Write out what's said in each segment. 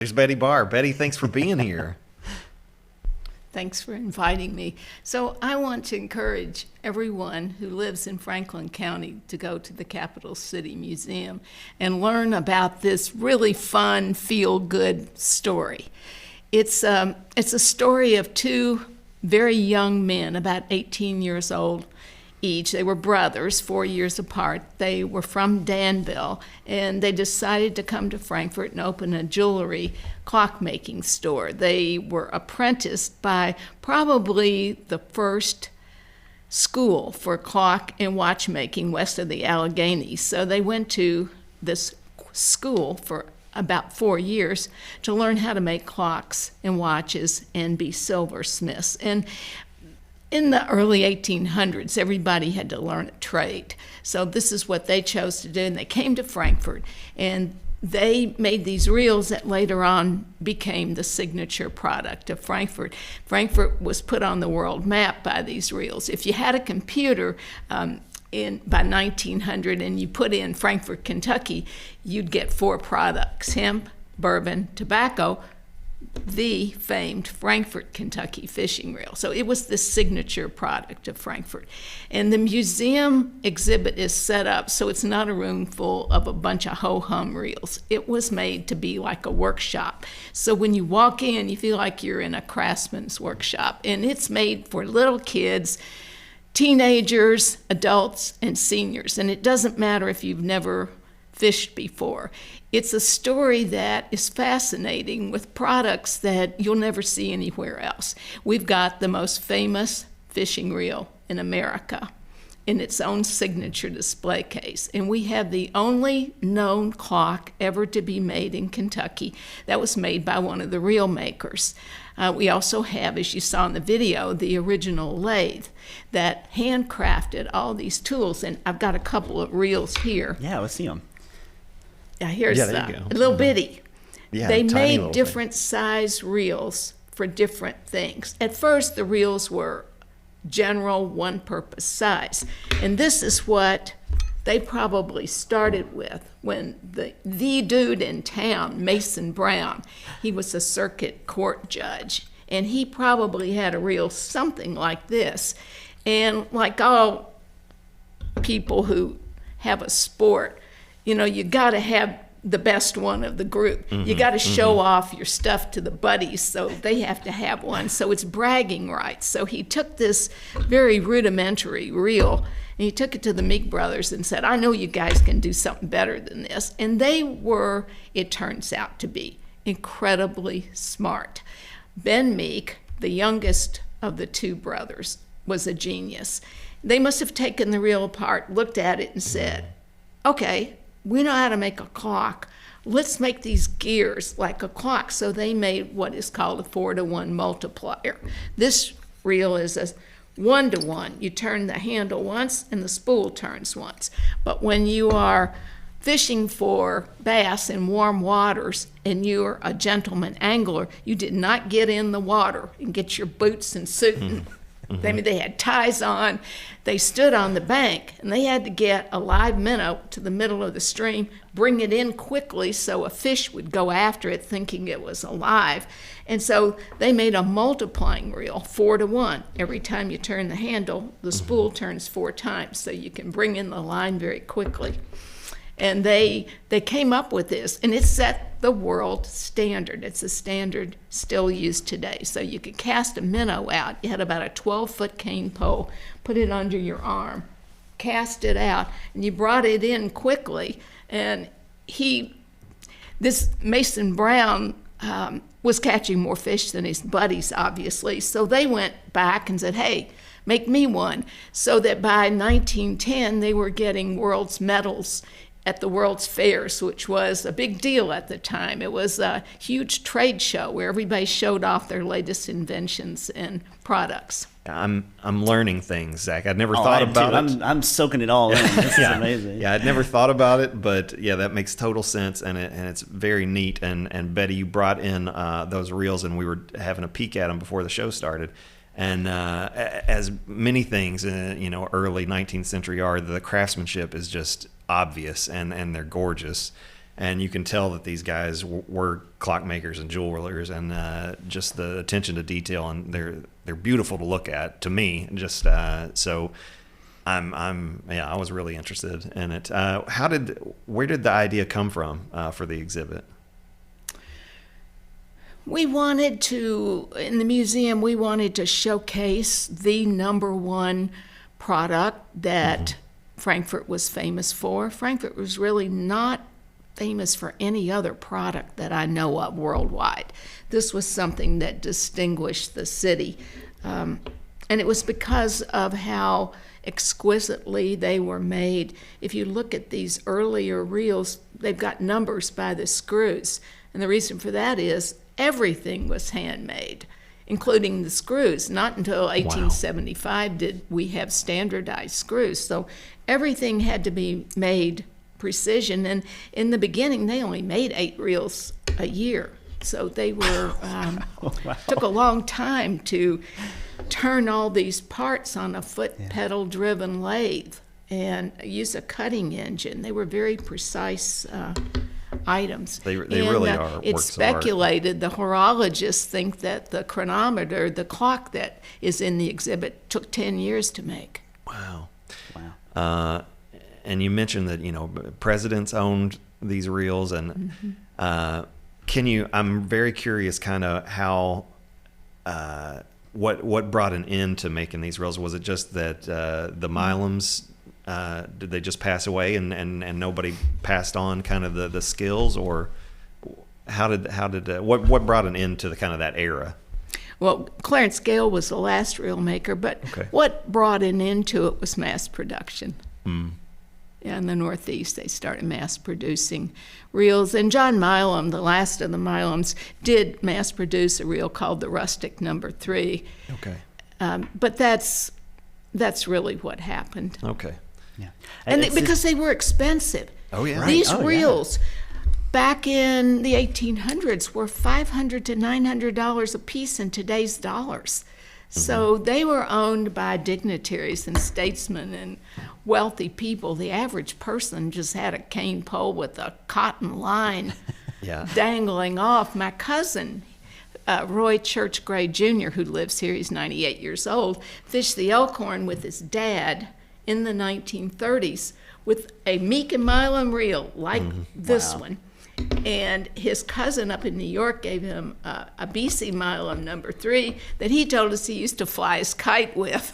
There's Betty Barr. Betty, thanks for being here. Thanks for inviting me. So I want to encourage everyone who lives in Franklin County to go to the Capital City Museum and learn about this really fun, feel-good story. It's a story of two very young men, about 18 years old each. They were brothers, 4 years apart. They were from Danville, and they decided to come to Frankfort and open a jewelry clockmaking store. They were apprenticed by probably the first school for clock and watchmaking west of the Alleghenies. So they went to this school for about 4 years to learn how to make clocks and watches and be silversmiths. And in the early 1800s, everybody had to learn a trade. So this is what they chose to do, and they came to Frankfort, and they made these reels that later on became the signature product of Frankfort. Frankfort was put on the world map by these reels. If you had a computer by 1900 and you put in Frankfort, Kentucky, you'd get 4 products: hemp, bourbon, tobacco, the famed Frankfort, Kentucky fishing reel. So it was the signature product of Frankfort. And the museum exhibit is set up so it's not a room full of a bunch of ho-hum reels. It was made to be like a workshop. So when you walk in, you feel like you're in a craftsman's workshop. And it's made for little kids, teenagers, adults, and seniors. And it doesn't matter if you've never fished before. It's a story that is fascinating with products that you'll never see anywhere else. We've got the most famous fishing reel in America in its own signature display case. And we have the only known clock ever to be made in Kentucky that was made by one of the reel makers. We also have, as you saw in the video, the original lathe that handcrafted all these tools. And I've got a couple of reels here. Yeah, let's see them. Yeah, here's there you go. a little bitty. Yeah, They tiny made little different size reels for different things. At first, the reels were general one-purpose size. And this is what they probably started with when the dude in town, Mason Brown, he was a circuit court judge. And he probably had a reel something like this. And like all people who have a sport, you know, you got to have the best one of the group. You got to show off your stuff to the buddies, so they have to have one. So it's bragging rights. So he took this very rudimentary reel, and he took it to the Meek brothers and said, I know you guys can do something better than this. And they were, it turns out to be, incredibly smart. Ben Meek, the youngest of the two brothers, was a genius. They must have taken the reel apart, looked at it, and said, okay, we know how to make a clock. Let's make these gears like a clock. So they made what is called a 4-to-1 multiplier. This reel is a 1-to-1. You turn the handle once and the spool turns once. But when you are fishing for bass in warm waters and you're a gentleman angler, you did not get in the water and get your boots and suit and they had ties on. They stood on the bank, and they had to get a live minnow to the middle of the stream, bring it in quickly so a fish would go after it thinking it was alive. And so they made a multiplying reel, 4-to-1. Every time you turn the handle, the spool turns 4 times, so you can bring in the line very quickly. And they came up with this, and it set the world standard. It's a standard still used today. So you could cast a minnow out. You had about a 12-foot cane pole, put it under your arm, cast it out, and you brought it in quickly. And this Mason Brown was catching more fish than his buddies, obviously. So they went back and said, hey, make me one. So that by 1910, they were getting world's medals at the World's Fairs, which was a big deal at the time. It was a huge trade show where everybody showed off their latest inventions and products. I'm learning things, Zach. I'd never thought about it. I'm soaking it all in. This is amazing. Yeah, I'd never thought about it, but yeah, that makes total sense, and it's very neat. And Betty, you brought in those reels, and we were having a peek at them before the show started. And as many things, early 19th century are, the craftsmanship is just obvious, and they're gorgeous. and you can tell that these guys were clockmakers and jewelers, and just the attention to detail, and they're beautiful to look at to me. Just so I was really interested in it. Where did the idea come from for the exhibit? We wanted to, in the museum, we wanted to showcase the number one product that Frankfort was famous for. Frankfort was really not famous for any other product that I know of worldwide. This was something that distinguished the city. And it was because of how exquisitely they were made. If you look at these earlier reels, they've got numbers by the screws. And the reason for that is everything was handmade, including the screws. Not until 1875 did we have standardized screws. So everything had to be made precision. And in the beginning, they only made 8 reels a year. So they were took a long time to turn all these parts on a foot pedal driven lathe and use a cutting engine. They were very precise items. They really are. It's speculated, the horologists think that the chronometer, the clock that is in the exhibit, took 10 years to make. Wow. And you mentioned that presidents owned these reels, and I'm very curious, kind of how what brought an end to making these reels? Was it just that the Milams did they just pass away and nobody passed on kind of the skills, or what brought an end to the kind of that era? Well, Clarence Gale was the last reel maker, but what brought an end to it was mass production. Yeah, in the Northeast, they started mass producing reels. And John Milam, the last of the Milams, did mass produce a reel called the Rustic Number 3. Okay. But that's really what happened. Okay. Yeah. And because they were expensive. Oh, yeah. These reels back in the 1800s were $500 to $900 a piece in today's dollars. So they were owned by dignitaries and statesmen and wealthy people. The average person just had a cane pole with a cotton line dangling off. My cousin, Roy Church Gray Jr., who lives here, he's 98 years old, fished the Elkhorn with his dad in the 1930s with a Meek and Milam reel like this one. And his cousin up in New York gave him a BC Milam number 3 that he told us he used to fly his kite with.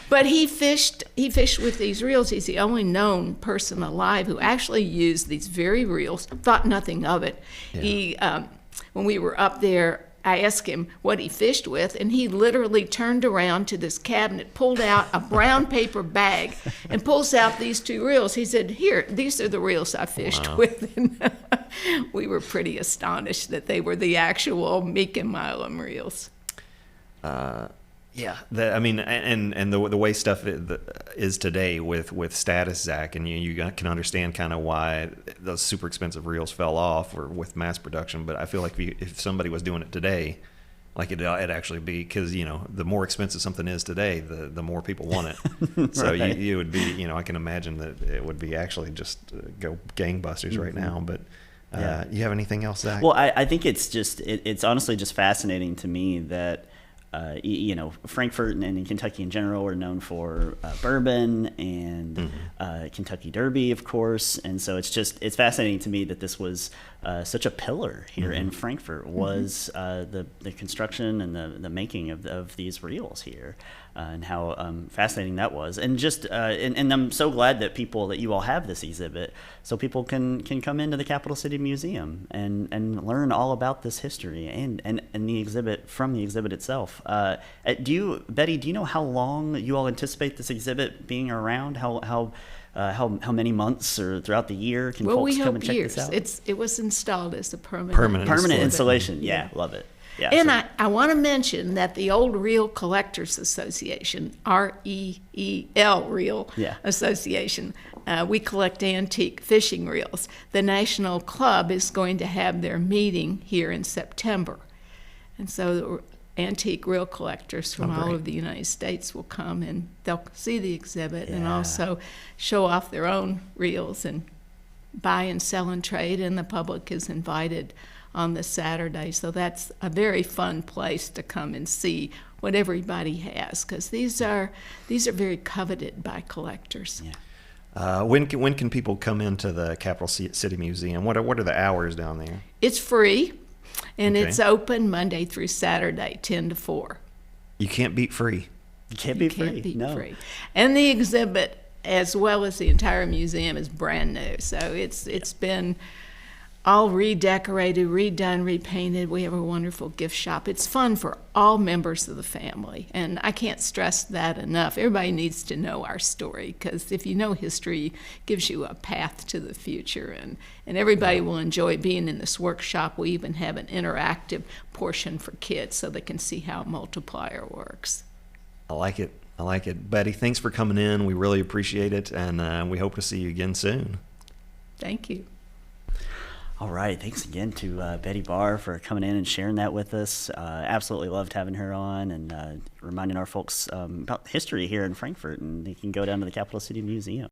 But he fished with these reels. He's the only known person alive who actually used these very reels, thought nothing of it. Yeah. He, when we were up there, I asked him what he fished with, and he literally turned around to this cabinet, pulled out a brown paper bag, and pulls out these 2 reels. He said, "Here, these are the reels I fished with." And we were pretty astonished that they were the actual Meek and Milam reels. Yeah, and the way stuff is today with status, Zach, and you can understand kind of why those super expensive reels fell off or with mass production. But I feel like if somebody was doing it today, like it'd actually be, because the more expensive something is today, the more people want it. So you would be, I can imagine that it would be actually just go gangbusters right now. But you have anything else, Zach? Well, I think it's honestly just fascinating to me that. Frankfort and Kentucky in general are known for bourbon and Kentucky Derby, of course. And so it's fascinating to me that this was such a pillar here in Frankfort was the construction and the making of these reels here, and how fascinating that was. And just and I'm so glad that you all have this exhibit, so people can come into the Capital City Museum and learn all about this history and the exhibit from the exhibit itself. Betty, do you know how long you all anticipate this exhibit being around? How many months or throughout the year can folks come and check years. this out? It was installed as a permanent installation. Yeah, love it. Yeah, and I want to mention that the Old Reel Collectors Association, REEL Reel Association, we collect antique fishing reels. The National Club is going to have their meeting here in September. And so antique reel collectors from all over the United States will come, and they'll see the exhibit and also show off their own reels and buy and sell and trade, and the public is invited on this Saturday. So that's a very fun place to come and see what everybody has, because these are very coveted by collectors. Yeah. When can people come into the Capital City Museum? What are the hours down there? It's free, and Okay. it's open Monday through Saturday, 10 to 4. You can't beat free. You can't be free. Can't beat No. free. And the exhibit, as well as the entire museum, is brand new. So it's been all redecorated, redone, repainted. We have a wonderful gift shop. It's fun for all members of the family, and I can't stress that enough. Everybody needs to know our story, because if you know history, it gives you a path to the future, and everybody will enjoy being in this workshop. We even have an interactive portion for kids so they can see how a multiplier works. I like it. I like it. Betty, thanks for coming in. We really appreciate it, and we hope to see you again soon. Thank you. All right. Thanks again to Betty Barr for coming in and sharing that with us. Absolutely loved having her on and reminding our folks about history here in Frankfort, and they can go down to the Capital City Museum.